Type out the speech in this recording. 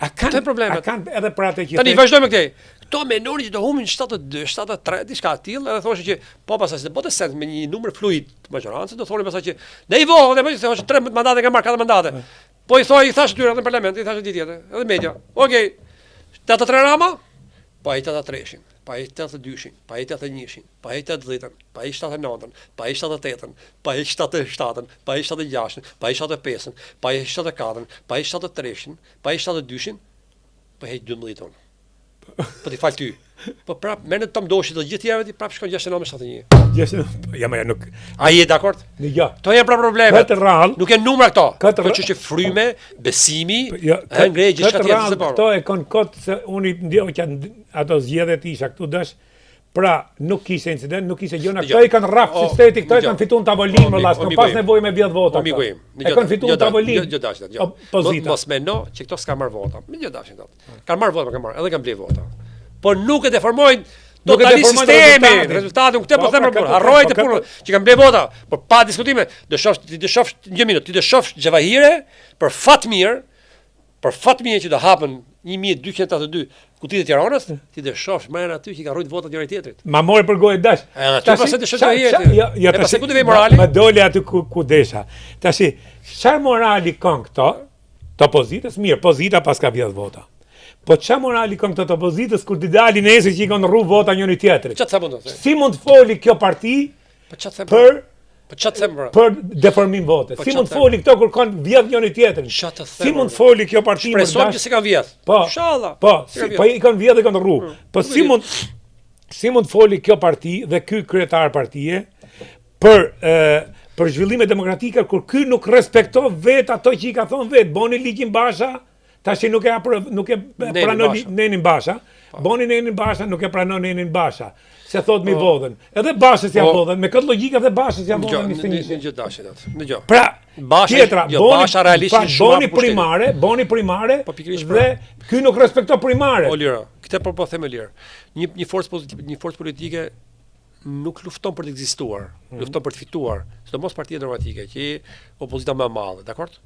A kanë edhe për atë që tani vazhdojmë me këtë. Kto menoni që do humbin 72, 73, diçka të tillë, edhe thoshin që po pastaj se botë sent me një numër fluid të majorancës, do thonë pastaj që ne i vohë, më thoshin 3 mandate kanë marrë 4 mandate. Po i thash tyra në parlament, i thash ditë tjetër, edhe media. Okej. 83 Rama, pa i 83-shin, pa i 82-shin, pa i 81-shin, pa i 80-ën, pa i 79-ën, pa i 78-ën, pa i 77-ën, pa i 76-ën, pa i 75-ën, pa i 74-ën, pa i 73-shin, pa i 72-shin, pa i 12-ën. Po ti fal ty. Po prap merr në Tom Doshi të gjithë tjerëve ti prap shkon 69-71. 69. Ja më nuk. A je dakord? Jo. To janë pra probleme. Këtë rrallë. Nuk janë numra këto. Po çështë fryme, besimi, ngrej gjithçka tjetër se po. Këto e kanë kot se unë ndjoj që ato zgjedhjet isha këtu dash. Pra, nuk kishte incident, nuk kishte gjëna. Këto i kanë rraf sistemi, këto i kanë fituar tavolinë, valla, s'ka pas nevojë me 10 vota. E kanë fituar tavolinë. Jo dash, jo. Mos mendo që këto s'kan marr vota. Jo dash këto. Kan marr vota, kan marr, edhe kanë bler vota. Po nuk e deformojnë totalisht sistemin, rezultatin këtë po them për punë. Harrojtë punën që kanë bler vota, por pa diskutime. Do shoh një minutë, ti do shoh Xhavahire për fat mirë që do hapën 1282 kutitë e Tiranës, ti do shohsh më aty që ka rrit votat njëri tjetrit. Ma mori për gojë dash. Tash pastaj të shoh Xhavahire. Ja tash ku do vi morali? Ma doli aty ku desha. Tash çfarë morali kanë këto? Të opozitës mirë, pozita pas ka 10 vota. Po çfarë morali kanë këto të opozitës kur ti dalin nesër që i kanë rru vota njëri tjetrit? Çfarë thënë do? Si mund të foli kjo parti? Po çfarë thënë? Për deformim vote. Si mund foli këto kur kanë vjedh njëri tjetrin? Si mund foli kjo parti më dash? Që se kanë vjedh. Po. Inshallah. Po i kanë vjedh dhe kanë rru. Po si mund foli kjo parti dhe ky kryetar partie për zhvillime demokratike kur ky nuk respekton vet ato që i ka thonë vet, boni ligjin Basha, tash nuk e pranon Nenin Basha. Boni Nenin Basha, nuk e pranon Nenin Basha. Se thot mi vodhen. Edhe Bashës ja vodhen, me këtë logjikë edhe Bashës ja vodhen në gjë dashje atë. Dëgjoj. Pra, tjetra, Basha realisht boni primare, dhe ky nuk respekton primare. O lira, këtë po them lirë. Një forcë politike nuk lufton për të ekzistuar, lufton për të fituar, sidomos partia demokratike, që opozita më e madhe, dakord?